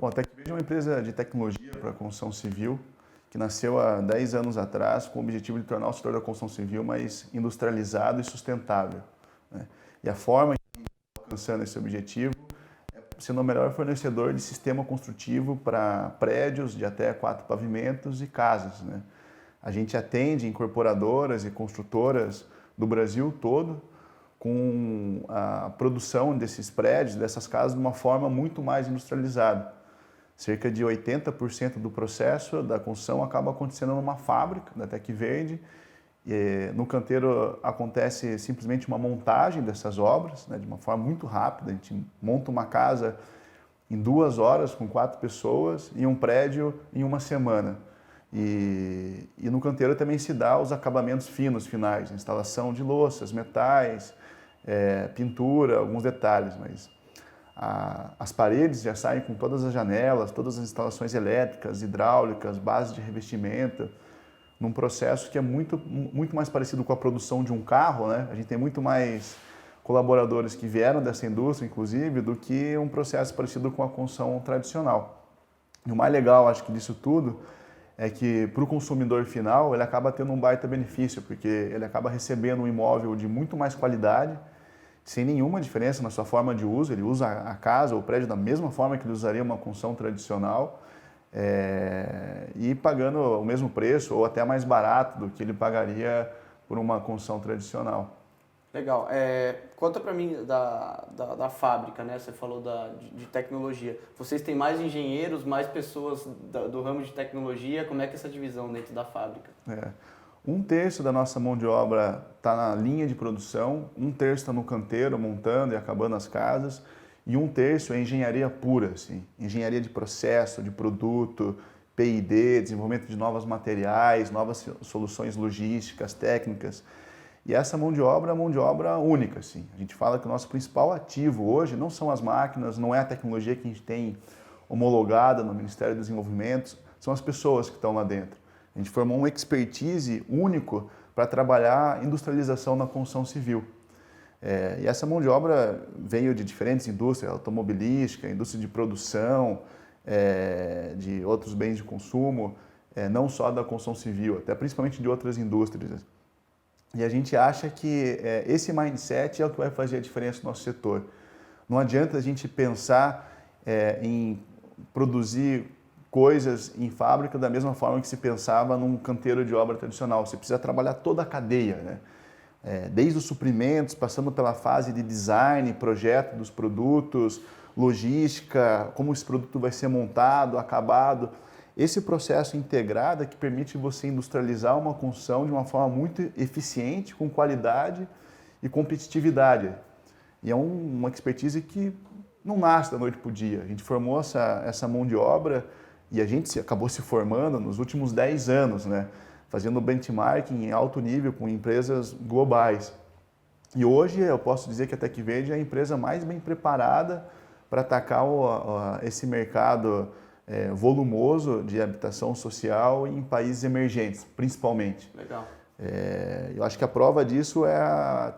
Bom, a TecVerde é uma empresa de tecnologia para a construção civil que nasceu há 10 anos atrás com o objetivo de tornar o setor da construção civil mais industrializado e sustentável, né? E a forma que está alcançando esse objetivo é sendo o melhor fornecedor de sistema construtivo para prédios de até 4 pavimentos e casas, né? A gente atende incorporadoras e construtoras do Brasil todo com a produção desses prédios, dessas casas, de uma forma muito mais industrializada. Cerca de 80% do processo da construção acaba acontecendo numa fábrica da TecVerde. No canteiro acontece simplesmente uma montagem dessas obras, né, de uma forma muito rápida. A gente monta uma casa em 2 horas com 4 pessoas e um prédio em 1 semana. E no canteiro também se dá os acabamentos finos, finais, instalação de louças, metais, pintura, alguns detalhes, mas as paredes já saem com todas as janelas, todas as instalações elétricas, hidráulicas, bases de revestimento, num processo que é muito mais parecido com a produção de um carro, né? A gente tem muito mais colaboradores que vieram dessa indústria, inclusive, do que um processo parecido com a construção tradicional. E o mais legal, acho que disso tudo, é que para o consumidor final ele acaba tendo um baita benefício, porque ele acaba recebendo um imóvel de muito mais qualidade, sem nenhuma diferença na sua forma de uso. Ele usa a casa ou o prédio da mesma forma que ele usaria uma construção tradicional, e pagando o mesmo preço ou até mais barato do que ele pagaria por uma construção tradicional. Legal. Conta para mim da fábrica, né? Você falou de tecnologia. Vocês têm mais engenheiros, mais pessoas do ramo de tecnologia? Como é que é essa divisão dentro da fábrica? 1/3 da nossa mão de obra está na linha de produção, 1/3 está no canteiro, montando e acabando as casas, e 1/3 é engenharia pura, assim, engenharia de processo, de produto, P&D, desenvolvimento de novos materiais, novas soluções logísticas, técnicas. E essa mão de obra é uma mão de obra única, assim. A gente fala que o nosso principal ativo hoje não são as máquinas, não é a tecnologia que a gente tem homologada no Ministério do Desenvolvimento, são as pessoas que estão lá dentro. A gente formou um expertise único para trabalhar a industrialização na construção civil. E essa mão de obra veio de diferentes indústrias, automobilística, indústria de produção, de outros bens de consumo, não só da construção civil, até principalmente de outras indústrias. E a gente acha que esse mindset é o que vai fazer a diferença no nosso setor. Não adianta a gente pensar em produzir coisas em fábrica da mesma forma que se pensava num canteiro de obra tradicional. Você precisa trabalhar toda a cadeia, né? Desde os suprimentos, passando pela fase de design, projeto dos produtos, logística, como esse produto vai ser montado, acabado. Esse processo integrado é que permite você industrializar uma construção de uma forma muito eficiente, com qualidade e competitividade. E é uma expertise que não nasce da noite para o dia. A gente formou essa mão de obra e a gente acabou se formando nos últimos 10 anos, né? Fazendo benchmarking em alto nível com empresas globais. E hoje eu posso dizer que a TecVerde é a empresa mais bem preparada para atacar esse mercado volumoso de habitação social em países emergentes, principalmente. Legal. Eu acho que a prova disso é a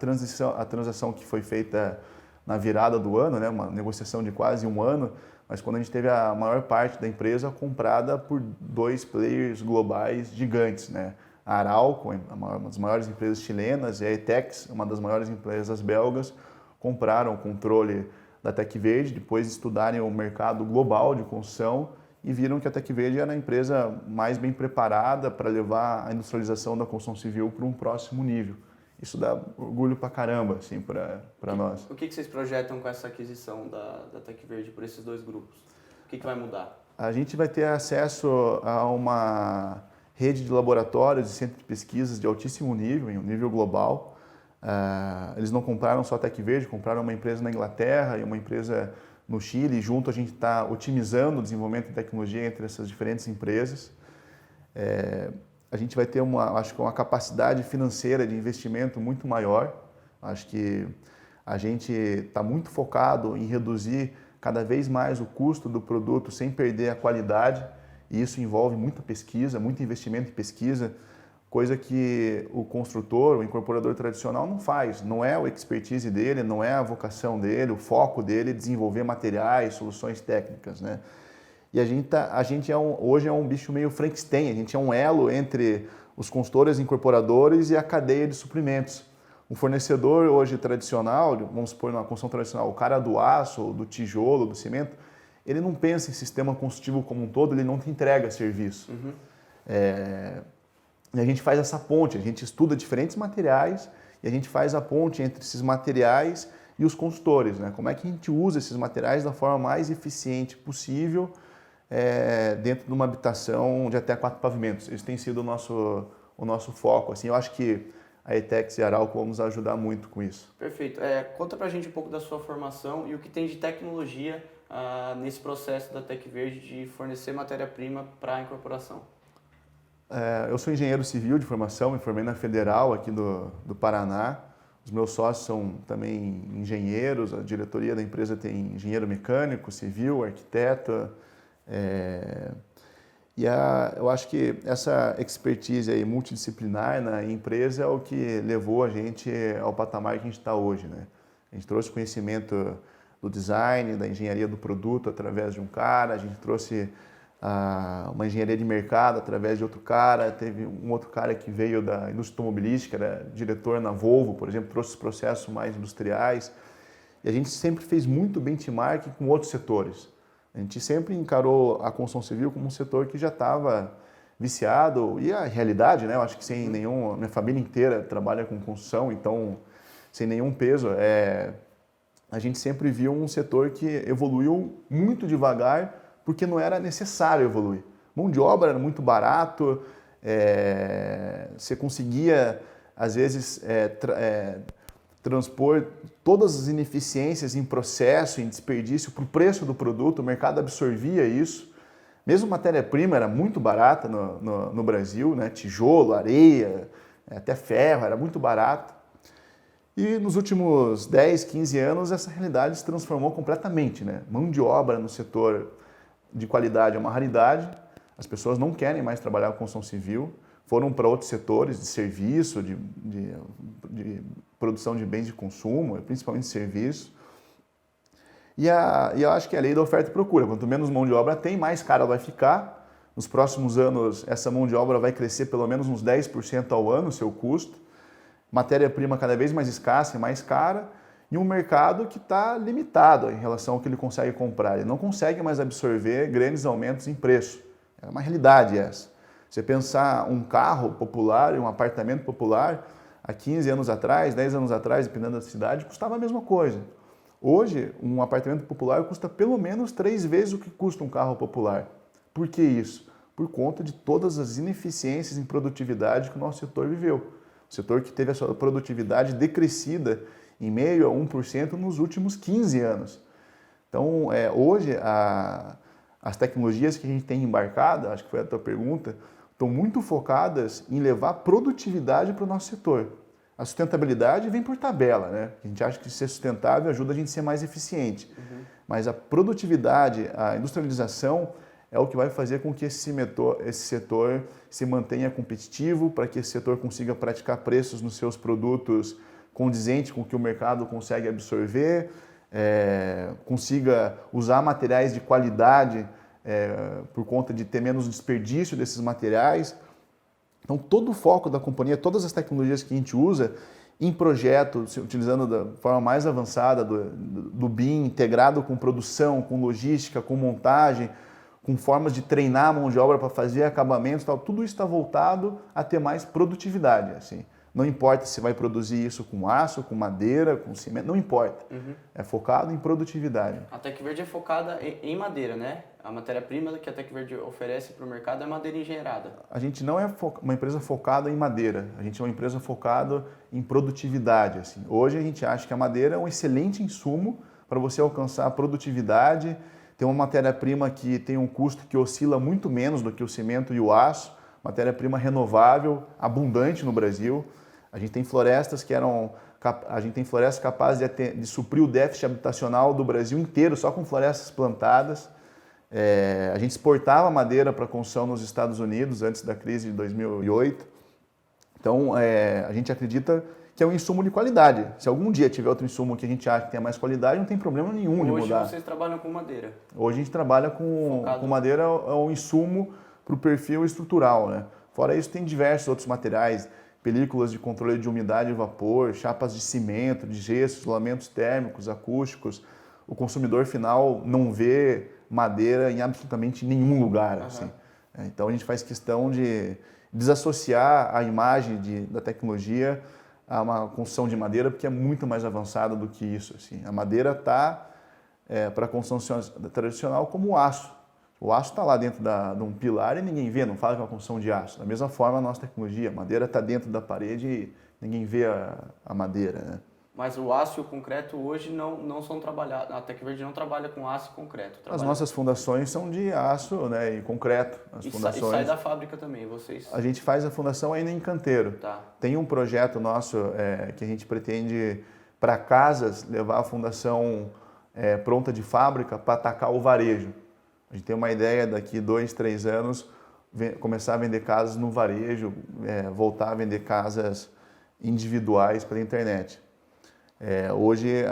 transação que foi feita na virada do ano, né? Uma negociação de quase 1 ano, mas quando a gente teve a maior parte da empresa comprada por 2 players globais gigantes, né? A Arauco, uma das maiores empresas chilenas, e a Etex, uma das maiores empresas belgas, compraram o controle da TecVerde, depois de estudarem o mercado global de construção e viram que a TecVerde era a empresa mais bem preparada para levar a industrialização da construção civil para um próximo nível. Isso dá orgulho pra caramba, assim, para nós. O que vocês projetam com essa aquisição da TecVerde por esses 2 grupos? O que vai mudar? A gente vai ter acesso a uma rede de laboratórios e centros de pesquisas de altíssimo nível, em um nível global. Eles não compraram só a TecVerde, compraram uma empresa na Inglaterra e uma empresa no Chile. E junto a gente está otimizando o desenvolvimento de tecnologia entre essas diferentes empresas. A gente vai ter acho que uma capacidade financeira de investimento muito maior. Acho que a gente está muito focado em reduzir cada vez mais o custo do produto sem perder a qualidade, e isso envolve muita pesquisa, muito investimento em pesquisa, coisa que o construtor, o incorporador tradicional não faz. Não é o expertise dele, não é a vocação dele, o foco dele é desenvolver materiais, soluções técnicas, né? E a gente hoje é um bicho meio Frankenstein, a gente é um elo entre os consultores incorporadores e a cadeia de suprimentos. Um fornecedor hoje tradicional, vamos supor numa construção tradicional, o cara do aço, do tijolo, do cimento, ele não pensa em sistema construtivo como um todo, ele não te entrega serviço. E a gente faz essa ponte, a gente estuda diferentes materiais e a gente faz a ponte entre esses materiais e os consultores, né? Como é que a gente usa esses materiais da forma mais eficiente possível dentro de uma habitação de até 4 pavimentos. Esse tem sido o nosso foco. Assim, eu acho que a ETEX e a Arauco vão nos ajudar muito com isso. Perfeito. Conta pra gente um pouco da sua formação e o que tem de tecnologia nesse processo da Tec Verde de fornecer matéria-prima para a incorporação. Eu sou engenheiro civil de formação, me formei na Federal aqui do Paraná. Os meus sócios são também engenheiros, a diretoria da empresa tem engenheiro mecânico, civil, arquiteto. Eu acho que essa expertise aí multidisciplinar na empresa é o que levou a gente ao patamar que a gente está hoje, né? A gente trouxe conhecimento do design, da engenharia do produto através de um cara, a gente trouxe uma engenharia de mercado através de outro cara, teve um outro cara que veio da indústria automobilística, era diretor na Volvo, por exemplo, trouxe os processos mais industriais. E a gente sempre fez muito benchmark com outros setores. A gente sempre encarou a construção civil como um setor que já estava viciado, e a realidade, né? Eu acho que sem nenhum... Minha família inteira trabalha com construção, então, sem nenhum peso, a gente sempre viu um setor que evoluiu muito devagar, porque não era necessário evoluir. Mão de obra era muito barato, você conseguia, às vezes, transpor todas as ineficiências em processo, em desperdício para o preço do produto, o mercado absorvia isso. Mesmo matéria-prima era muito barata no Brasil, né? Tijolo, areia, até ferro, era muito barato. E nos últimos 10, 15 anos essa realidade se transformou completamente, né? Mão de obra no setor de qualidade é uma raridade, as pessoas não querem mais trabalhar com construção civil, foram para outros setores de serviço, de produção de bens de consumo, principalmente serviço. E eu acho que é a lei da oferta e procura. Quanto menos mão de obra tem, mais cara vai ficar. Nos próximos anos, essa mão de obra vai crescer pelo menos uns 10% ao ano, o seu custo. Matéria-prima cada vez mais escassa e mais cara. E um mercado que está limitado em relação ao que ele consegue comprar. Ele não consegue mais absorver grandes aumentos em preço. É uma realidade essa. Você pensar um carro popular e um apartamento popular, há 15 anos atrás, 10 anos atrás, dependendo da cidade, custava a mesma coisa. Hoje, um apartamento popular custa pelo menos 3 vezes o que custa um carro popular. Por que isso? Por conta de todas as ineficiências em produtividade que o nosso setor viveu. O setor que teve a sua produtividade decrescida em meio a 1% nos últimos 15 anos. Então, hoje, as tecnologias que a gente tem embarcado, acho que foi a tua pergunta, estão muito focadas em levar produtividade para o nosso setor. A sustentabilidade vem por tabela, né? A gente acha que ser sustentável ajuda a gente a ser mais eficiente. Mas a produtividade, a industrialização é o que vai fazer com que esse setor se mantenha competitivo, para que esse setor consiga praticar preços nos seus produtos condizentes com o que o mercado consegue absorver, consiga usar materiais de qualidade por conta de ter menos desperdício desses materiais. Então, todo o foco da companhia, todas as tecnologias que a gente usa em projeto, utilizando da forma mais avançada do BIM, integrado com produção, com logística, com montagem, com formas de treinar a mão de obra para fazer acabamentos, tal, tudo isso está voltado a ter mais produtividade. Assim. Não importa se vai produzir isso com aço, com madeira, com cimento, não importa. É focado em produtividade. A Tec Verde é focada em madeira, né? A matéria-prima que a Tec Verde oferece para o mercado é madeira engenheirada. A gente não é uma empresa focada em madeira, a gente é uma empresa focada em produtividade. Assim. Hoje a gente acha que a madeira é um excelente insumo para você alcançar a produtividade, ter uma matéria-prima que tem um custo que oscila muito menos do que o cimento e o aço, matéria-prima renovável, abundante no Brasil. A gente tem florestas capazes de suprir o déficit habitacional do Brasil inteiro só com florestas plantadas. A gente exportava madeira para construção nos Estados Unidos antes da crise de 2008. Então, a gente acredita que é um insumo de qualidade. Se algum dia tiver outro insumo que a gente acha que tem mais qualidade, não tem problema nenhum de mudar. Hoje vocês trabalham com madeira? Hoje a gente trabalha com madeira, é um insumo para o perfil estrutural, né? Fora isso, tem diversos outros materiais, películas de controle de umidade e vapor, chapas de cimento, de gesso, isolamentos térmicos, acústicos. O consumidor final não vê madeira em absolutamente nenhum lugar. Assim. Então a gente faz questão de desassociar a imagem da tecnologia a uma construção de madeira, porque é muito mais avançada do que isso. Assim. A madeira está para a construção tradicional como o aço. O aço está lá dentro de um pilar e ninguém vê, não fala que é uma construção de aço. Da mesma forma, a nossa tecnologia, a madeira está dentro da parede e ninguém vê a madeira. Né? Mas o aço e o concreto hoje não são trabalhados, a Tecverde não trabalha com aço e concreto. As nossas fundações são de aço, né, e concreto. E sai da fábrica também, vocês? A gente faz a fundação ainda em canteiro. Tá. Tem um projeto nosso que a gente pretende, para casas, levar a fundação pronta de fábrica para atacar o varejo. A gente tem uma ideia daqui 2, 3 anos começar a vender casas no varejo, voltar a vender casas individuais pela internet. Hoje,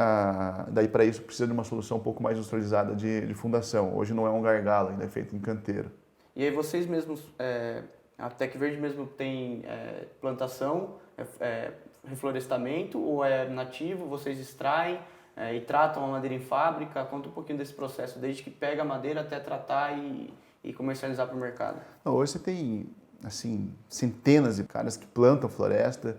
daí para isso precisa de uma solução um pouco mais industrializada de fundação. Hoje não é um gargalo, ainda é feito em canteiro. E aí vocês mesmos, a Tecverde mesmo tem plantação, reflorestamento ou é nativo? Vocês extraem e tratam a madeira em fábrica? Conta um pouquinho desse processo, desde que pega a madeira até tratar e comercializar para o mercado. Hoje você tem assim, centenas de caras que plantam floresta,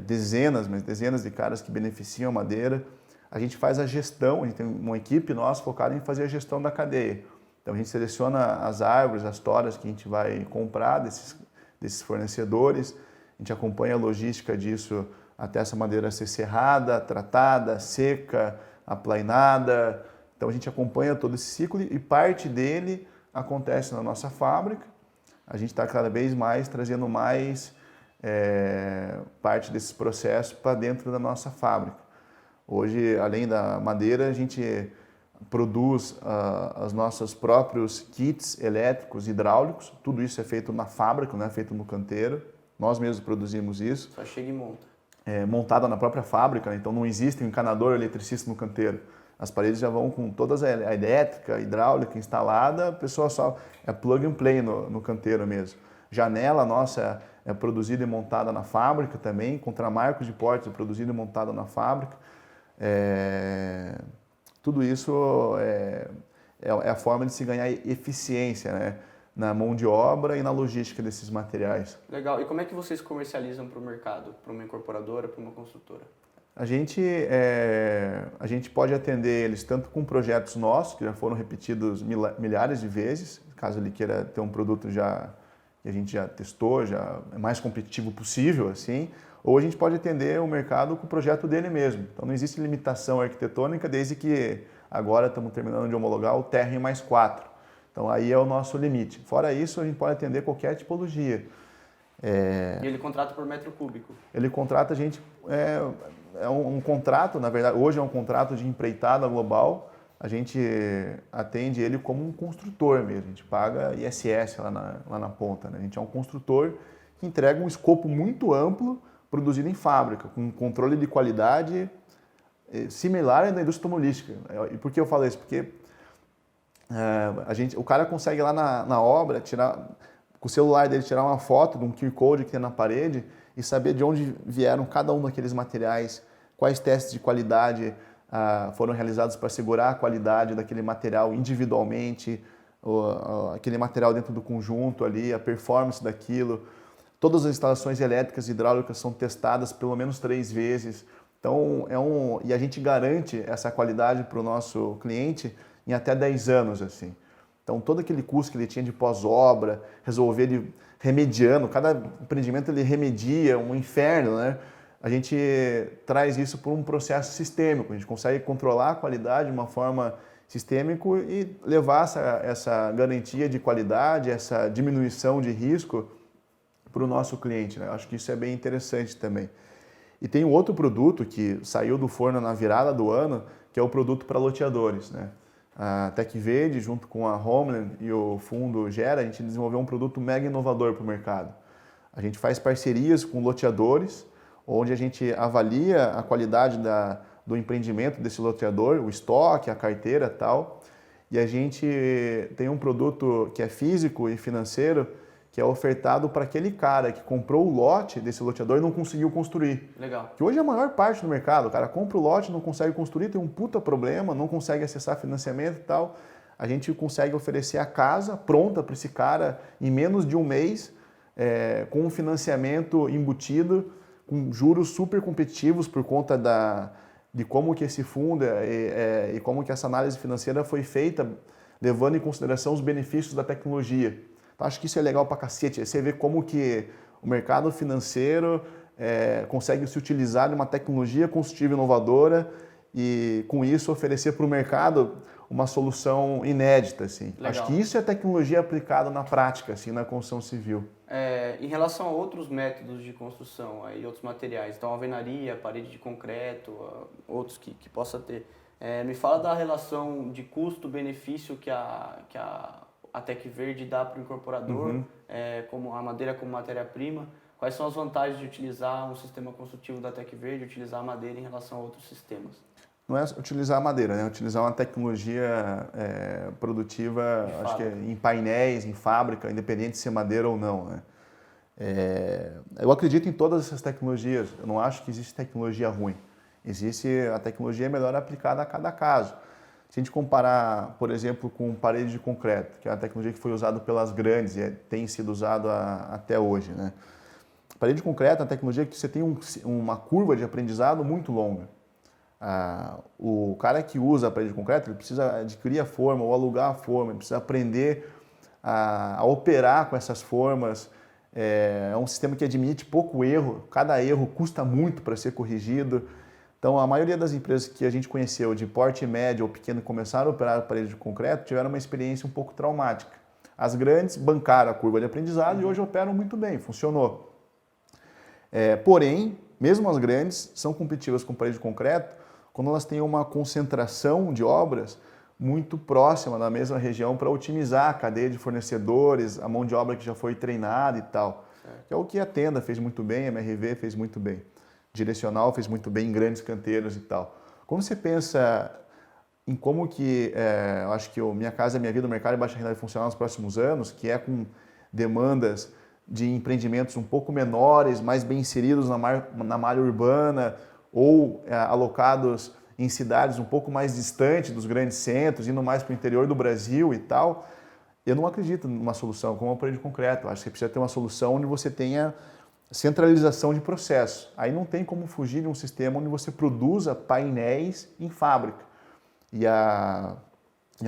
dezenas de caras que beneficiam a madeira. A gente faz a gestão, a gente tem uma equipe nossa focada em fazer a gestão da cadeia. Então a gente seleciona as árvores, as toras que a gente vai comprar desses fornecedores, a gente acompanha a logística disso até essa madeira ser serrada, tratada, seca, aplainada. Então a gente acompanha todo esse ciclo e parte dele acontece na nossa fábrica. A gente está cada vez mais trazendo mais parte desses processos para dentro da nossa fábrica. Hoje, além da madeira, a gente produz os nossos próprios kits elétricos, hidráulicos. Tudo isso é feito na fábrica, não é feito no canteiro. Nós mesmos produzimos isso. Só chega e monta. Montada na própria fábrica, né? Então não existe um encanador eletricista no canteiro. As paredes já vão com toda a elétrica, a hidráulica instalada, a pessoa só plug and play no canteiro mesmo. Janela nossa é produzida e montada na fábrica também, contramarcos de portas é produzido e montado na fábrica. Tudo isso é a forma de se ganhar eficiência, né? Na mão de obra e na logística desses materiais. Legal. E como é que vocês comercializam para o mercado? Para uma incorporadora, para uma construtora? A gente pode atender eles tanto com projetos nossos, que já foram repetidos milhares de vezes, caso ele queira ter um produto que a gente já testou, já é mais competitivo possível, assim, ou a gente pode atender o mercado com o projeto dele mesmo. Então não existe limitação arquitetônica, desde que agora estamos terminando de homologar o TR+4. Então aí é o nosso limite. Fora isso, a gente pode atender qualquer tipologia. E ele contrata por metro cúbico? Ele contrata a gente, um contrato, na verdade, hoje é um contrato de empreitada global. A gente atende ele como um construtor mesmo, a gente paga ISS lá na ponta. Né? A gente é um construtor que entrega um escopo muito amplo, produzido em fábrica, com controle de qualidade similar à da indústria automobilística. E por que eu falo isso? Porque o cara consegue lá na obra, com o celular dele, tirar uma foto de um QR Code que tem na parede e saber de onde vieram cada um daqueles materiais, quais testes de qualidade foram realizados para assegurar a qualidade daquele material individualmente, aquele material dentro do conjunto ali, a performance daquilo. Todas as instalações elétricas e hidráulicas são testadas pelo menos 3 vezes. Então, e a gente garante essa qualidade para o nosso cliente em até 10 anos, assim. Então, todo aquele custo que ele tinha de pós-obra, resolver ele remediando, cada empreendimento ele remedia, um inferno, né? A gente traz isso por um processo sistêmico, a gente consegue controlar a qualidade de uma forma sistêmica e levar essa garantia de qualidade, essa diminuição de risco para o nosso cliente, né? Eu acho que isso é bem interessante também. E tem um outro produto que saiu do forno na virada do ano, que é o produto para loteadores, né? A Tecverde, junto com a Homeland e o fundo Gera, a gente desenvolveu um produto mega inovador para o mercado. A gente faz parcerias com loteadores, onde a gente avalia a qualidade do empreendimento desse loteador, o estoque, a carteira e tal. E a gente tem um produto que é físico e financeiro, que é ofertado para aquele cara que comprou o lote desse loteador e não conseguiu construir. Legal. Que hoje é a maior parte do mercado. O cara compra o lote, não consegue construir, tem um puta problema, não consegue acessar financiamento e tal. A gente consegue oferecer a casa pronta para esse cara em menos de um mês, com um financiamento embutido, com juros super competitivos por conta de como que esse fundo e como que essa análise financeira foi feita, levando em consideração os benefícios da tecnologia. Então, acho que isso é legal pra cacete. Você vê como que o mercado financeiro consegue se utilizar de uma tecnologia construtiva inovadora e, com isso, oferecer para o mercado uma solução inédita. Assim. Acho que isso é tecnologia aplicada na prática, assim, na construção civil. Em relação a outros métodos de construção e outros materiais, então alvenaria, parede de concreto, outros que possa ter, me fala da relação de custo-benefício que a Tec Verde dá para o incorporador, como a madeira como matéria-prima. Quais são as vantagens de utilizar um sistema construtivo da Tec Verde, utilizar a madeira em relação a outros sistemas? Não é utilizar a madeira, né? Utilizar uma tecnologia produtiva, acho que em painéis, em fábrica, independente de ser madeira ou não. Né? Eu acredito em todas essas tecnologias. Eu não acho que existe tecnologia ruim. A tecnologia melhor aplicada a cada caso. Se a gente comparar, por exemplo, com parede de concreto, que é a tecnologia que foi usada pelas grandes e tem sido usada até hoje. Né? Parede de concreto é uma tecnologia que você tem uma curva de aprendizado muito longa. O cara que usa a parede de concreto, ele precisa adquirir a forma ou alugar a forma, ele precisa aprender a operar com essas formas. É um sistema que admite pouco erro, cada erro custa muito para ser corrigido. Então, a maioria das empresas que a gente conheceu de porte médio ou pequeno que começaram a operar a parede de concreto tiveram uma experiência um pouco traumática. As grandes bancaram a curva de aprendizado e hoje operam muito bem, funcionou. Porém, mesmo as grandes são competitivas com parede de concreto quando elas têm uma concentração de obras muito próxima na mesma região para otimizar a cadeia de fornecedores, a mão de obra que já foi treinada e tal. Que é o que a Tenda fez muito bem, a MRV fez muito bem. Direcional fez muito bem em grandes canteiros e tal. Quando você pensa em como que, eu acho que o Minha Casa Minha Vida, o mercado de baixa renda vai funcionar nos próximos anos, que é com demandas de empreendimentos um pouco menores, mais bem inseridos na malha urbana ou alocados em cidades um pouco mais distantes dos grandes centros, indo mais para o interior do Brasil e tal, eu não acredito numa solução como a parede de concreto. Eu acho que você precisa ter uma solução onde você tenha centralização de processo. Aí não tem como fugir de um sistema onde você produza painéis em fábrica. E a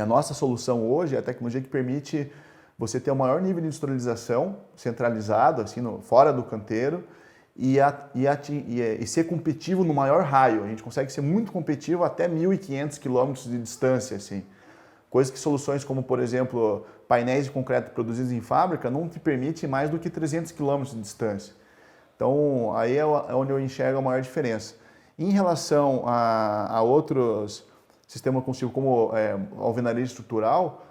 nossa solução hoje é a tecnologia que permite você ter o maior nível de industrialização centralizado, assim, fora do canteiro, e ser competitivo no maior raio. A gente consegue ser muito competitivo até 1.500 quilômetros de distância. Assim. Coisas que soluções como, por exemplo, painéis de concreto produzidos em fábrica não te permitem mais do que 300 quilômetros de distância. Então, aí é onde eu enxergo a maior diferença. Em relação a outros sistemas construtivos, como a alvenaria estrutural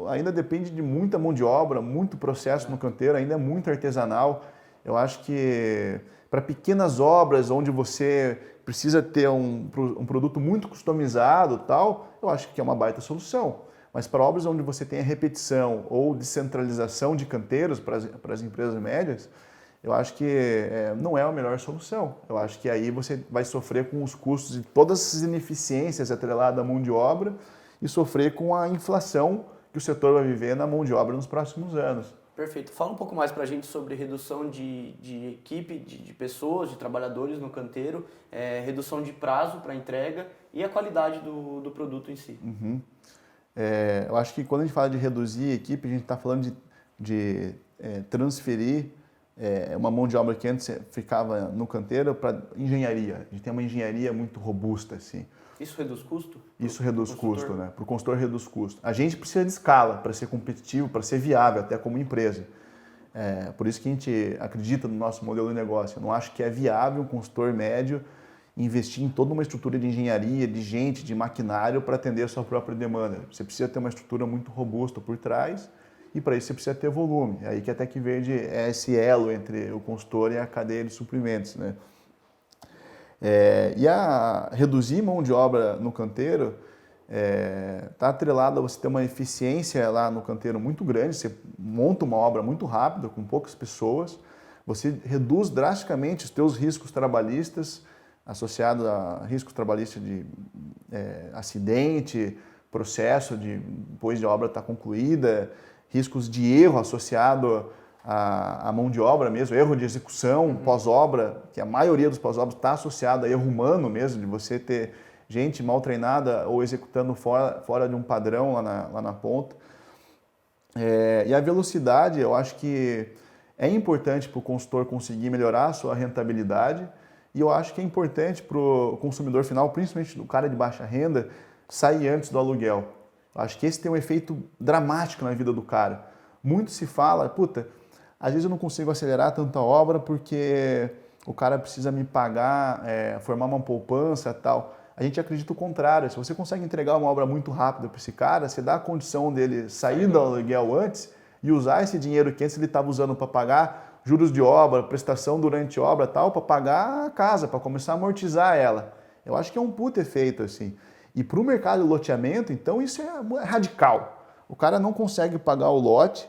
ainda depende de muita mão de obra, muito processo no canteiro, ainda é muito artesanal. Eu acho que para pequenas obras, onde você precisa ter um produto muito customizado, tal, eu acho que é uma baita solução. Mas para obras onde você tem a repetição ou descentralização de canteiros para as empresas médias, eu acho que não é a melhor solução. Eu acho que aí você vai sofrer com os custos de todas essas ineficiências atreladas à mão de obra e sofrer com a inflação que o setor vai viver na mão de obra nos próximos anos. Perfeito. Fala um pouco mais para a gente sobre redução de equipe, de pessoas, de trabalhadores no canteiro, redução de prazo para entrega e a qualidade do produto em si. Uhum. Eu acho que quando a gente fala de reduzir a equipe, a gente está falando de transferir uma mão de obra que antes ficava no canteiro para engenharia. A gente tem uma engenharia muito robusta, assim. Isso reduz custo? Isso reduz custo, né? Para o consultor reduz custo. A gente precisa de escala para ser competitivo, para ser viável, até como empresa. Por isso que a gente acredita no nosso modelo de negócio. Eu não acho que é viável um consultor médio investir em toda uma estrutura de engenharia, de gente, de maquinário para atender a sua própria demanda. Você precisa ter uma estrutura muito robusta por trás e para isso você precisa ter volume. É aí que a Tec Verde é esse elo entre o consultor e a cadeia de suprimentos, né? E a reduzir mão de obra no canteiro está atrelado a você ter uma eficiência lá no canteiro muito grande, você monta uma obra muito rápida, com poucas pessoas, você reduz drasticamente os teus riscos trabalhistas, associados a riscos trabalhistas de acidente, processo depois de a obra estar concluída, riscos de erro associado à mão de obra mesmo, erro de execução pós-obra, que a maioria dos pós-obras está associado a erro humano mesmo, de você ter gente mal treinada ou executando fora de um padrão lá na ponta. E a velocidade, eu acho que é importante para o consultor conseguir melhorar a sua rentabilidade e eu acho que é importante para o consumidor final, principalmente do cara de baixa renda, sair antes do aluguel. Eu acho que esse tem um efeito dramático na vida do cara. Muito se fala, puta, às vezes eu não consigo acelerar tanta obra porque o cara precisa me pagar, formar uma poupança e tal. A gente acredita o contrário. Se você consegue entregar uma obra muito rápida para esse cara, você dá a condição dele sair do aluguel antes e usar esse dinheiro que antes ele estava usando para pagar juros de obra, prestação durante obra tal, para pagar a casa, para começar a amortizar ela. Eu acho que é um puto efeito assim. E para o mercado de loteamento, então, isso é radical. O cara não consegue pagar o lote,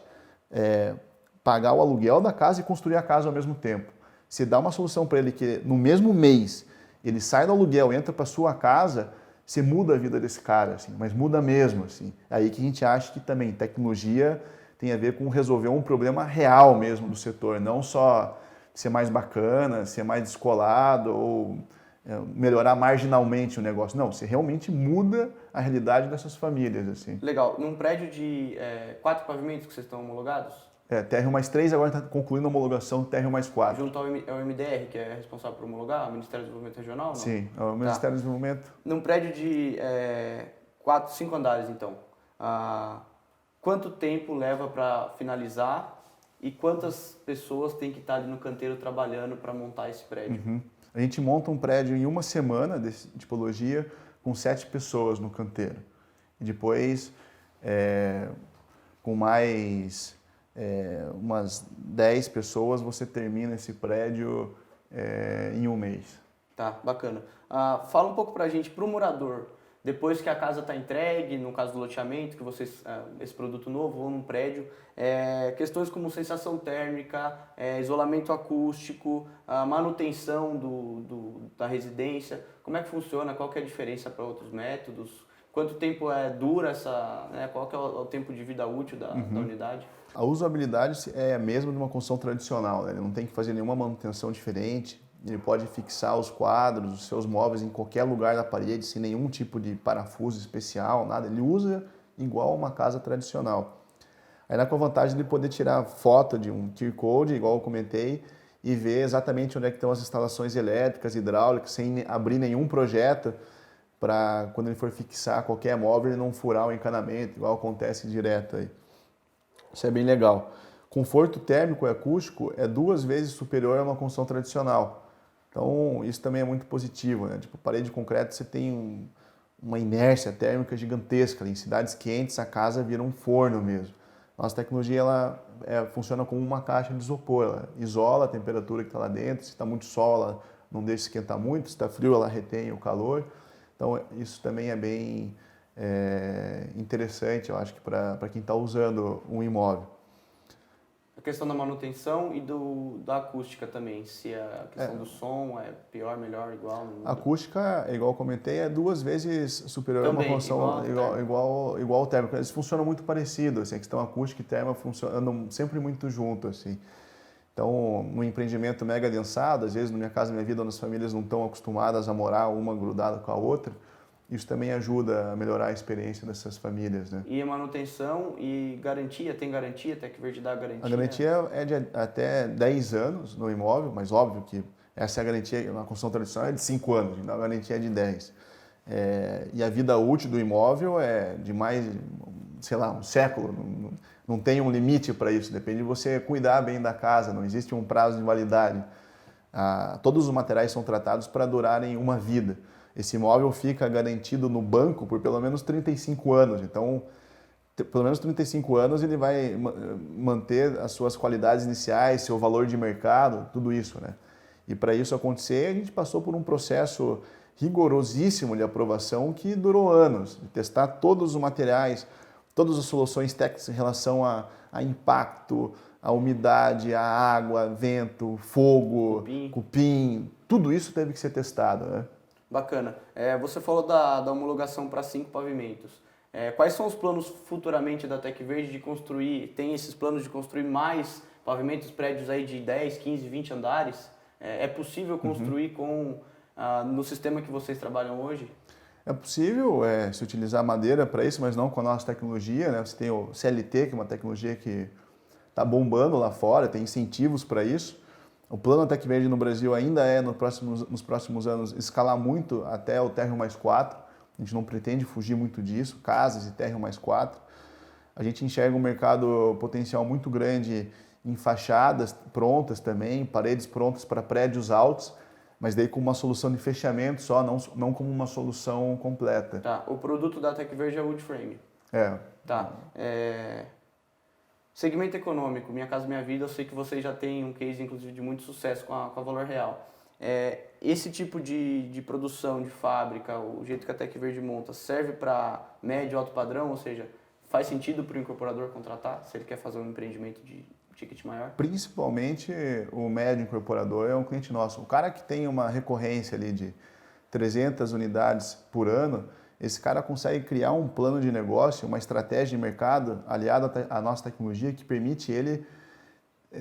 pagar o aluguel da casa e construir a casa ao mesmo tempo. Você dá uma solução para ele que no mesmo mês ele sai do aluguel, entra para sua casa, você muda a vida desse cara, assim, mas muda mesmo. Assim. É aí que a gente acha que também tecnologia tem a ver com resolver um problema real mesmo do setor, não só ser mais bacana, ser mais descolado ou melhorar marginalmente o negócio. Não, você realmente muda a realidade dessas famílias. Assim. Legal. Num prédio de 4 pavimentos que vocês estão homologados? TR mais 3, agora está concluindo a homologação TR mais 4. Junto ao MDR, que é responsável por homologar, o Ministério do Desenvolvimento Regional? Não? Sim, é o Ministério do Desenvolvimento. Num prédio de 5 andares, então, quanto tempo leva para finalizar e quantas pessoas tem que estar ali no canteiro trabalhando para montar esse prédio? A gente monta um prédio em uma semana de tipologia com 7 pessoas no canteiro. E depois, com mais umas 10 pessoas, você termina esse prédio em um mês. Tá, bacana. Fala um pouco pra gente, pro morador, depois que a casa está entregue, no caso do loteamento, que vocês, esse produto novo, ou num prédio, questões como sensação térmica, isolamento acústico, manutenção da residência, como é que funciona, qual que é a diferença para outros métodos, quanto tempo dura essa, qual que é o tempo de vida útil da unidade? A usabilidade é a mesma de uma construção tradicional, né? Ele não tem que fazer nenhuma manutenção diferente, ele pode fixar os quadros, os seus móveis em qualquer lugar da parede, sem nenhum tipo de parafuso especial, nada. Ele usa igual uma casa tradicional. Aí com a vantagem de poder tirar foto de um QR Code, igual eu comentei, e ver exatamente onde é que estão as instalações elétricas, hidráulicas, sem abrir nenhum projeto, para quando ele for fixar qualquer móvel, ele não furar o encanamento, igual acontece direto aí. Isso é bem legal. Conforto térmico e acústico é 2 vezes superior a uma construção tradicional. Então, isso também é muito positivo, né? Tipo, parede de concreto, você tem uma inércia térmica gigantesca. Em cidades quentes, a casa vira um forno mesmo. Nossa tecnologia, ela funciona como uma caixa de isopor. Ela isola a temperatura que está lá dentro. Se está muito sol, ela não deixa esquentar muito. Se está frio, ela retém o calor. Então, isso também é bem interessante, eu acho que para quem está usando um imóvel. A questão da manutenção e da acústica também, se a questão do som é pior, melhor, igual? A acústica, igual eu comentei, é 2 vezes superior também, a uma construção igual ao térmico. Eles funcionam muito parecido, assim, a questão acústica e térmica andam sempre muito junto, assim. Então, no empreendimento mega densado, às vezes na minha casa, na minha vida, onde as famílias não estão acostumadas a morar uma grudada com a outra, isso também ajuda a melhorar a experiência dessas famílias, né? E a manutenção e garantia, tem garantia? Tec Verde dá garantia? A garantia é de até 10 anos no imóvel, mas óbvio que essa é a garantia, na construção tradicional é de 5 anos, então a garantia é de 10. E a vida útil do imóvel é de mais, sei lá, um século, não tem um limite para isso, depende de você cuidar bem da casa, não existe um prazo de validade. Todos os materiais são tratados para durarem uma vida. Esse imóvel fica garantido no banco por pelo menos 35 anos. Então, pelo menos 35 anos, ele vai manter as suas qualidades iniciais, seu valor de mercado, tudo isso, né? E para isso acontecer, a gente passou por um processo rigorosíssimo de aprovação que durou anos, de testar todos os materiais, todas as soluções técnicas em relação a impacto, a umidade, a água, vento, fogo, cupim, tudo isso teve que ser testado, né? Bacana. Você falou da homologação para 5 pavimentos. Quais são os planos futuramente da Tec Verde de construir, tem esses planos de construir mais pavimentos, prédios aí de 10, 15, 20 andares? É possível construir no sistema que vocês trabalham hoje? É possível se utilizar madeira para isso, mas não com a nossa tecnologia, né? Você tem o CLT, que é uma tecnologia que está bombando lá fora, tem incentivos para isso. O plano Tec Verde no Brasil ainda nos próximos anos, escalar muito até o térreo+4. A gente não pretende fugir muito disso, casas e térreo+4. A gente enxerga um mercado potencial muito grande em fachadas prontas também, paredes prontas para prédios altos, mas daí com uma solução de fechamento só, não como uma solução completa. Tá, o produto da Tec Verde é wood frame. Tá. Segmento econômico, Minha Casa Minha Vida, eu sei que vocês já têm um case, inclusive, de muito sucesso com a Valor Real. Esse tipo de produção, de fábrica, o jeito que a Tec Verde monta, serve para médio, alto padrão? Ou seja, faz sentido para o incorporador contratar, se ele quer fazer um empreendimento de ticket maior? Principalmente o médio incorporador é um cliente nosso. O cara que tem uma recorrência ali de 300 unidades por ano, esse cara consegue criar um plano de negócio, uma estratégia de mercado aliada à nossa tecnologia que permite ele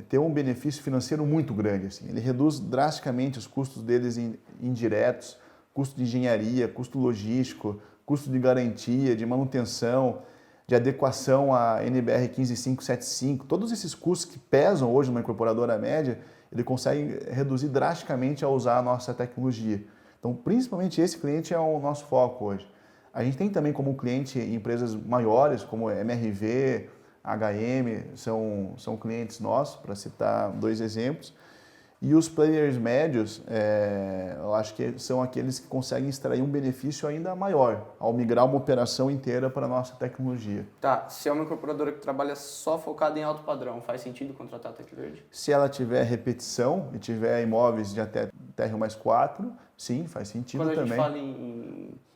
ter um benefício financeiro muito grande. Assim. Ele reduz drasticamente os custos deles indiretos, custo de engenharia, custo logístico, custo de garantia, de manutenção, de adequação à NBR 15575. Todos esses custos que pesam hoje numa incorporadora média, ele consegue reduzir drasticamente ao usar a nossa tecnologia. Então, principalmente esse cliente é o nosso foco hoje. A gente tem também como cliente empresas maiores, como MRV, HM, são clientes nossos, para citar 2 exemplos. E os players médios, eu acho que são aqueles que conseguem extrair um benefício ainda maior ao migrar uma operação inteira para a nossa tecnologia. Tá, se é uma incorporadora que trabalha só focada em alto padrão, faz sentido contratar a Tec Verde? Se ela tiver repetição e tiver imóveis de até térreo+4, sim, faz sentido também. Quando a gente fala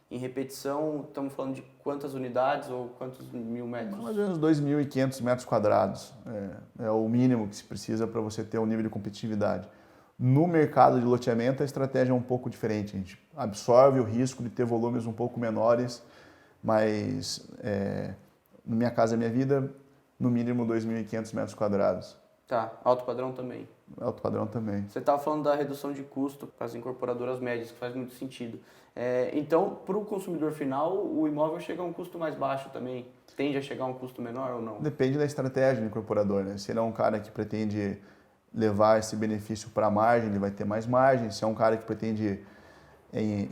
em repetição, estamos falando de quantas unidades ou quantos mil metros? Mais ou menos 2.500 metros quadrados. É o mínimo que se precisa para você ter um nível de competitividade. No mercado de loteamento, a estratégia é um pouco diferente. A gente absorve o risco de ter volumes um pouco menores, mas no Minha Casa Minha Vida, no mínimo 2.500 metros quadrados. Tá, alto padrão também. Alto padrão também. Você estava falando da redução de custo para as incorporadoras médias, que faz muito sentido. Então, para o consumidor final, o imóvel chega a um custo mais baixo também? Tende a chegar a um custo menor ou não? Depende da estratégia do incorporador, né? Se ele é um cara que pretende levar esse benefício para a margem, ele vai ter mais margem. Se é um cara que pretende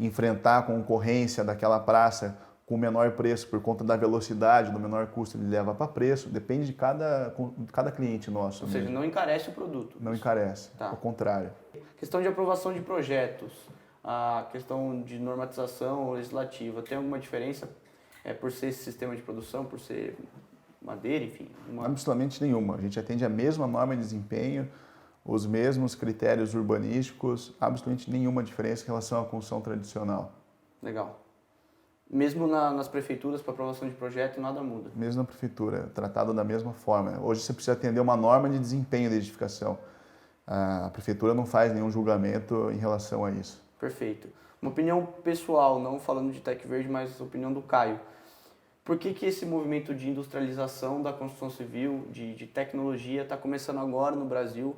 enfrentar a concorrência daquela praça com menor preço por conta da velocidade, do menor custo, ele leva para preço. Depende de cada cliente nosso. Ou seja, não encarece o produto. Não encarece, Tá. ao contrário. Questão de aprovação de projetos, a questão de normatização legislativa, tem alguma diferença por ser esse sistema de produção, por ser madeira, enfim? Absolutamente nenhuma. A gente atende a mesma norma de desempenho, os mesmos critérios urbanísticos, absolutamente nenhuma diferença em relação à construção tradicional. Legal. Mesmo nas prefeituras para aprovação de projeto, nada muda? Mesmo na prefeitura, tratado da mesma forma. Hoje você precisa atender uma norma de desempenho da edificação. A prefeitura não faz nenhum julgamento em relação a isso. Perfeito. Uma opinião pessoal, não falando de Tec Verde, mas a opinião do Caio. Por que esse movimento de industrialização da construção civil, de tecnologia, está começando agora no Brasil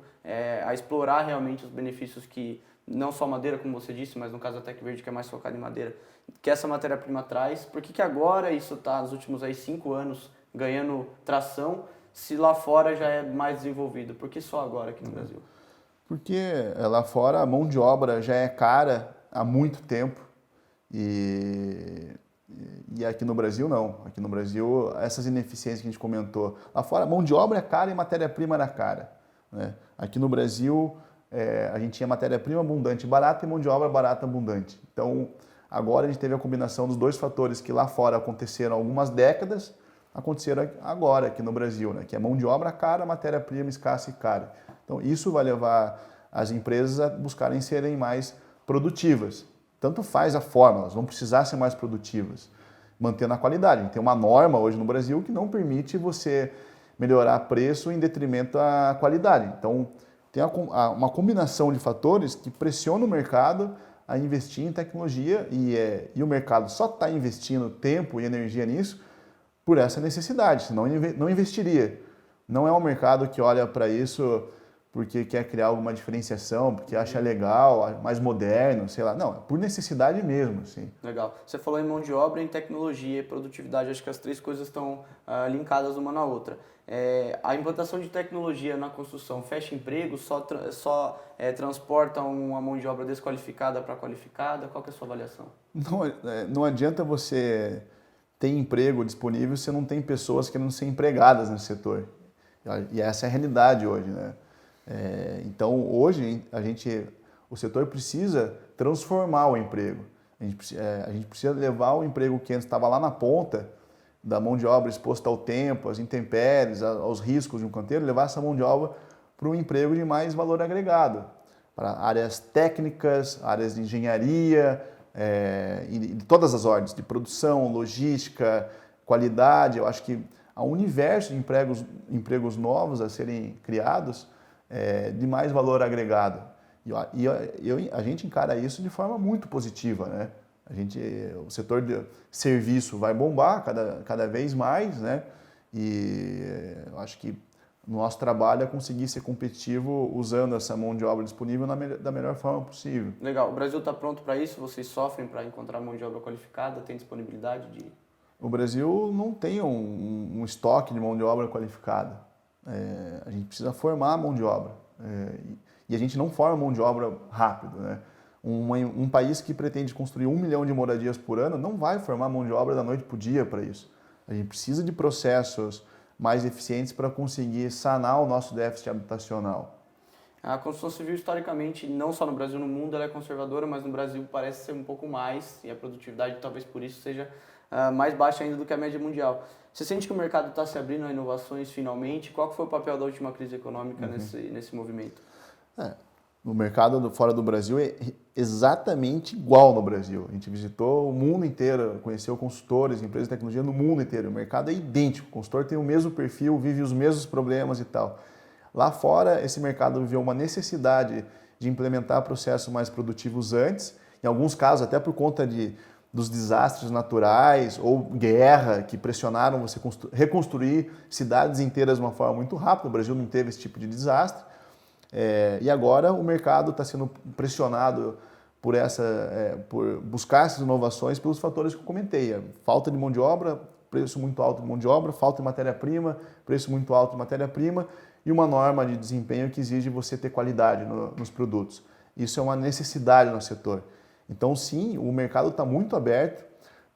a explorar realmente os benefícios que, não só madeira, como você disse, mas no caso da Tec Verde, que é mais focada em madeira, que essa matéria-prima traz? Por que agora isso está, nos últimos 5 anos, ganhando tração, se lá fora já é mais desenvolvido? Por que só agora aqui no Brasil? Porque lá fora a mão de obra já é cara há muito tempo e aqui no Brasil não. Aqui no Brasil, essas ineficiências que a gente comentou. Lá fora a mão de obra é cara e matéria-prima era cara, né? Aqui no Brasil a gente tinha matéria-prima abundante e barata e mão de obra barata e abundante. Então agora a gente teve a combinação dos 2 fatores que lá fora aconteceram há algumas décadas, acontecer agora aqui no Brasil, né? Que é mão de obra cara, matéria-prima escassa e cara. Então isso vai levar as empresas a buscarem serem mais produtivas. Tanto faz a forma, elas vão precisar ser mais produtivas, mantendo a qualidade. A gente tem uma norma hoje no Brasil que não permite você melhorar preço em detrimento à qualidade. Então tem uma combinação de fatores que pressiona o mercado a investir em tecnologia e o mercado só está investindo tempo e energia nisso por essa necessidade, senão não investiria. Não é um mercado que olha para isso porque quer criar alguma diferenciação, porque acha legal, mais moderno, sei lá. Não, é por necessidade mesmo, assim. Legal. Você falou em mão de obra, em tecnologia e produtividade. Acho que as três coisas estão linkadas uma na outra. A implantação de tecnologia na construção fecha empregos, só transporta uma mão de obra desqualificada para qualificada? Qual que é a sua avaliação? Não adianta você ter emprego disponível se não tem pessoas querendo ser empregadas nesse setor. E essa é a realidade hoje, né? Então, hoje, o setor precisa transformar o emprego. A gente precisa levar o emprego que antes estava lá na ponta, da mão de obra exposta ao tempo, às intempéries, aos riscos de um canteiro, levar essa mão de obra para um emprego de mais valor agregado, para áreas técnicas, áreas de engenharia, de todas as ordens, de produção, logística, qualidade. Eu acho que há um universo de empregos novos a serem criados, de mais valor agregado. A gente encara isso de forma muito positiva, né? O setor de serviço vai bombar cada vez mais, né? E eu acho que o nosso trabalho é conseguir ser competitivo usando essa mão de obra disponível da melhor forma possível. Legal. O Brasil está pronto para isso? Vocês sofrem para encontrar mão de obra qualificada? Tem disponibilidade de... O Brasil não tem um estoque de mão de obra qualificada. A gente precisa formar a mão de obra. E a gente não forma mão de obra rápido, né? Um país que pretende construir 1 milhão de moradias por ano não vai formar mão de obra da noite para o dia para isso. A gente precisa de processos mais eficientes para conseguir sanar o nosso déficit habitacional. A construção civil, historicamente, não só no Brasil, no mundo, ela é conservadora, mas no Brasil parece ser um pouco mais, e a produtividade talvez por isso seja mais baixa ainda do que a média mundial. Você sente que o mercado está se abrindo a inovações finalmente? Qual foi o papel da última crise econômica nesse movimento? No mercado fora do Brasil é exatamente igual no Brasil. A gente visitou o mundo inteiro, conheceu consultores, empresas de tecnologia no mundo inteiro. O mercado é idêntico, o consultor tem o mesmo perfil, vive os mesmos problemas e tal. Lá fora, esse mercado viveu uma necessidade de implementar processos mais produtivos antes, em alguns casos até por conta dos desastres naturais ou guerra que pressionaram você reconstruir cidades inteiras de uma forma muito rápida. O Brasil não teve esse tipo de desastre. E agora o mercado está sendo pressionado por buscar essas inovações pelos fatores que eu comentei. Falta de mão de obra, preço muito alto de mão de obra, falta de matéria-prima, preço muito alto de matéria-prima e uma norma de desempenho que exige você ter qualidade nos produtos. Isso é uma necessidade no setor. Então, sim, o mercado está muito aberto,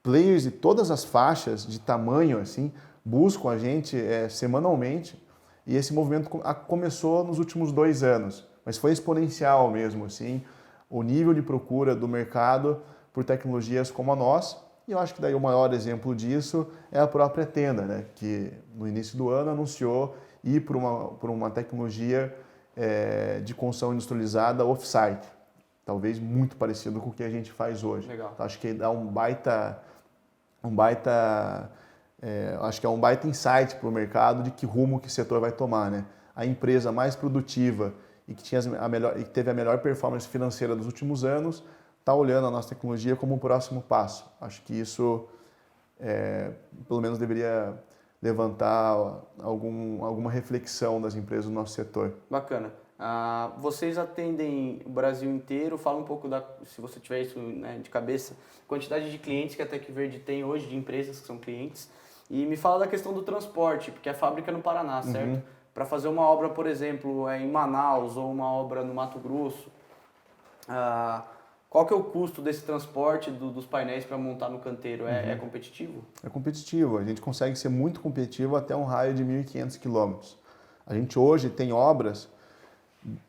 players de todas as faixas de tamanho assim, buscam a gente semanalmente. E esse movimento começou nos últimos 2 anos, mas foi exponencial mesmo, assim, o nível de procura do mercado por tecnologias como a nossa. E eu acho que daí o maior exemplo disso é a própria Tenda, né, que no início do ano anunciou ir por uma tecnologia de construção industrializada off-site, talvez muito parecido com o que a gente faz hoje. Legal. Então, acho que dá acho que é um baita insight para o mercado de que rumo que o setor vai tomar, né? A empresa mais produtiva e que teve a melhor performance financeira dos últimos anos está olhando a nossa tecnologia como um próximo passo. Acho que isso, pelo menos, deveria levantar alguma reflexão das empresas do nosso setor. Bacana. Vocês atendem o Brasil inteiro? Fala um pouco, se você tiver isso, né, de cabeça, quantidade de clientes que a Tec Verde tem hoje, de empresas que são clientes. E me fala da questão do transporte, porque a fábrica é no Paraná, certo? Para fazer uma obra, por exemplo, em Manaus ou uma obra no Mato Grosso, qual que é o custo desse transporte dos painéis para montar no canteiro? É competitivo? É competitivo. A gente consegue ser muito competitivo até um raio de 1.500 quilômetros. A gente hoje tem obras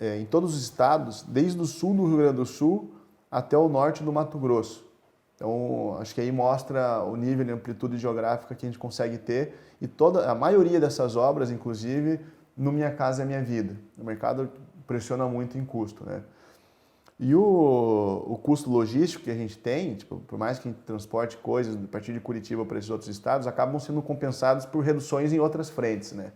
em todos os estados, desde o sul do Rio Grande do Sul até o norte do Mato Grosso. Então, acho que aí mostra o nível de amplitude geográfica que a gente consegue ter e a maioria dessas obras, inclusive, no Minha Casa é Minha Vida. O mercado pressiona muito em custo, né? E o custo logístico que a gente tem, tipo, por mais que a gente transporte coisas a partir de Curitiba para esses outros estados, acabam sendo compensados por reduções em outras frentes, né?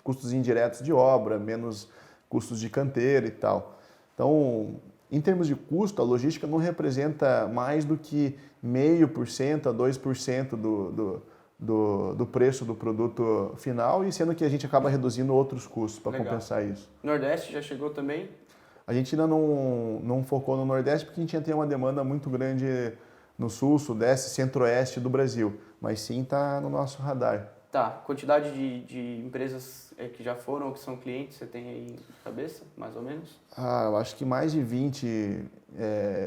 Custos indiretos de obra, menos custos de canteiro e tal. Então, em termos de custo, a logística não representa mais do que 0,5% a 2% do preço do produto final, e sendo que a gente acaba reduzindo outros custos para compensar isso. Nordeste já chegou também? A gente ainda não focou no Nordeste porque a gente tem uma demanda muito grande no Sul, Sudeste, Centro-Oeste do Brasil, mas sim está no nosso radar. Tá, quantidade de empresas que já foram ou que são clientes, você tem aí na cabeça, mais ou menos? Eu acho que mais de 20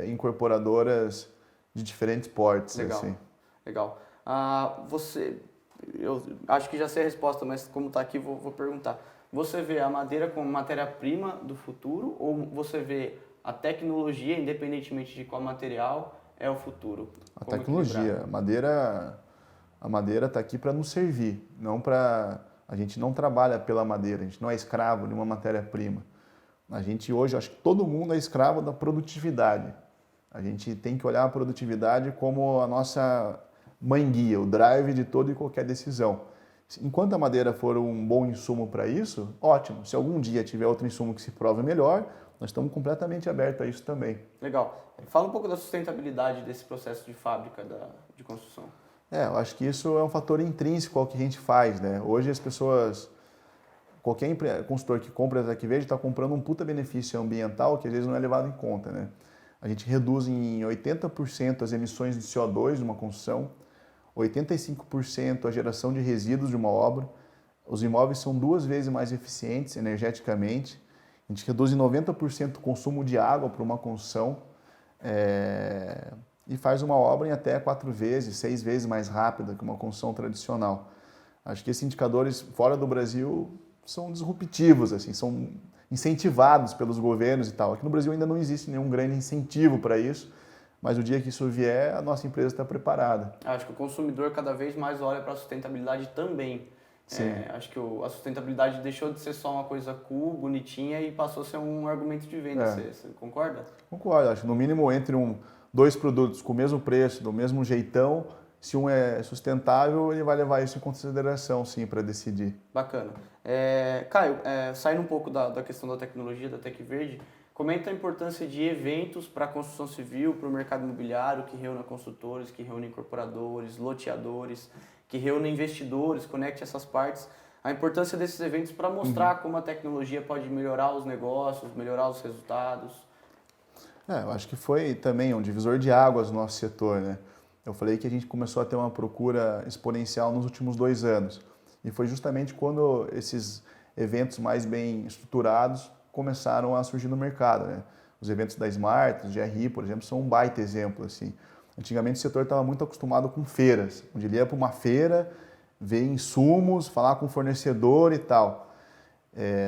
incorporadoras de diferentes portes. Legal, assim. legal. Eu acho que já sei a resposta, mas como está aqui, vou perguntar. Você vê a madeira como matéria-prima do futuro ou você vê a tecnologia, independentemente de qual material, é o futuro? A tecnologia, a madeira está aqui para nos servir, não para... A gente não trabalha pela madeira, a gente não é escravo de uma matéria-prima. A gente hoje, acho que todo mundo é escravo da produtividade. A gente tem que olhar a produtividade como a nossa mãe-guia, o drive de toda e qualquer decisão. Enquanto a madeira for um bom insumo para isso, ótimo. Se algum dia tiver outro insumo que se prove melhor, nós estamos completamente abertos a isso também. Legal. Fala um pouco da sustentabilidade desse processo de fábrica de construção. Eu acho que isso é um fator intrínseco ao que a gente faz, né? Hoje as pessoas, qualquer consultor que compra a Tec Verde está comprando um puta benefício ambiental que às vezes não é levado em conta, né? A gente reduz em 80% as emissões de CO2 de uma construção, 85% a geração de resíduos de uma obra. Os imóveis são 2 vezes mais eficientes energeticamente. A gente reduz em 90% o consumo de água para uma construção e faz uma obra em até 4 vezes, 6 vezes mais rápida que uma construção tradicional. Acho que esses indicadores fora do Brasil são disruptivos, assim, são incentivados pelos governos e tal. Aqui no Brasil ainda não existe nenhum grande incentivo para isso, mas o dia que isso vier, a nossa empresa está preparada. Acho que o consumidor cada vez mais olha para a sustentabilidade também. Acho que a sustentabilidade deixou de ser só uma coisa cool, bonitinha e passou a ser um argumento de venda. Você concorda? Concordo. Acho que no mínimo entre dois produtos com o mesmo preço, do mesmo jeitão, se um é sustentável, ele vai levar isso em consideração, sim, para decidir. Bacana. Caio, saindo um pouco da questão da tecnologia, da Tec Verde, comenta a importância de eventos para a construção civil, para o mercado imobiliário, que reúna construtores, que reúne incorporadores, loteadores, que reúne investidores, conecte essas partes. A importância desses eventos para mostrar como a tecnologia pode melhorar os negócios, melhorar os resultados. Eu acho que foi também um divisor de águas no nosso setor, né? Eu falei que a gente começou a ter uma procura exponencial nos últimos 2 anos. E foi justamente quando esses eventos mais bem estruturados começaram a surgir no mercado, né? Os eventos da Smart, os GRI, por exemplo, são um baita exemplo, assim. Antigamente o setor estava muito acostumado com feiras, onde ele ia para uma feira, ver insumos, falar com o fornecedor e tal.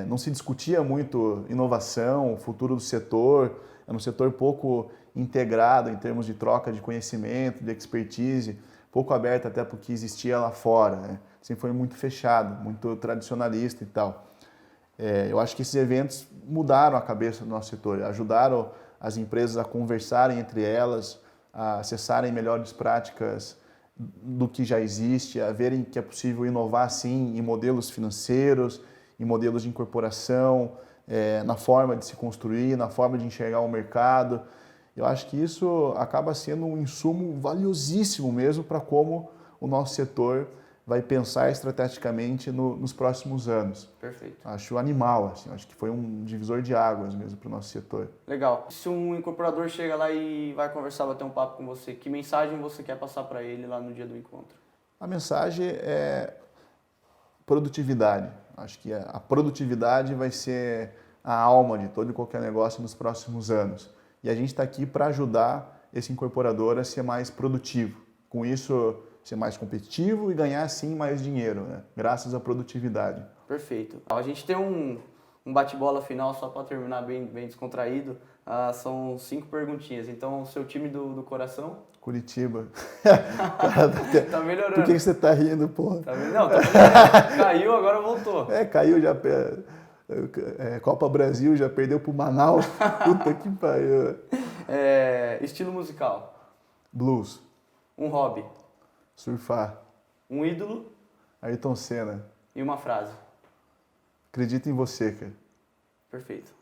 Não se discutia muito inovação, o futuro do setor, era um setor pouco integrado em termos de troca de conhecimento, de expertise, pouco aberto até para o que existia lá fora, né? Sempre foi muito fechado, muito tradicionalista e tal. Eu acho que esses eventos mudaram a cabeça do nosso setor, ajudaram as empresas a conversarem entre elas, a acessarem melhores práticas do que já existe, a verem que é possível inovar sim em modelos financeiros, em modelos de incorporação, na forma de se construir, na forma de enxergar o mercado. Eu acho que isso acaba sendo um insumo valiosíssimo mesmo para como o nosso setor vai pensar estrategicamente nos próximos anos. Perfeito. Acho animal, assim, acho que foi um divisor de águas mesmo para o nosso setor. Legal. Se um incorporador chega lá e vai conversar, bater um papo com você, que mensagem você quer passar para ele lá no dia do encontro? A mensagem é produtividade. Acho que a produtividade vai ser a alma de todo e qualquer negócio nos próximos anos. E a gente está aqui para ajudar esse incorporador a ser mais produtivo. Com isso, ser mais competitivo e ganhar, sim, mais dinheiro, né? Graças à produtividade. Perfeito. A gente tem um bate-bola final, só para terminar bem descontraído. São 5 perguntinhas. Então, o seu time do coração? Curitiba. Tá melhorando. Por que você tá rindo, porra? Tá vendo? Não, tá melhorando. Caiu, agora voltou. Caiu já. Copa Brasil já perdeu pro Manaus. Puta que pariu. Estilo musical. Blues. Um hobby. Surfar. Um ídolo. Ayrton Senna. E uma frase. Acredito em você, cara. Perfeito.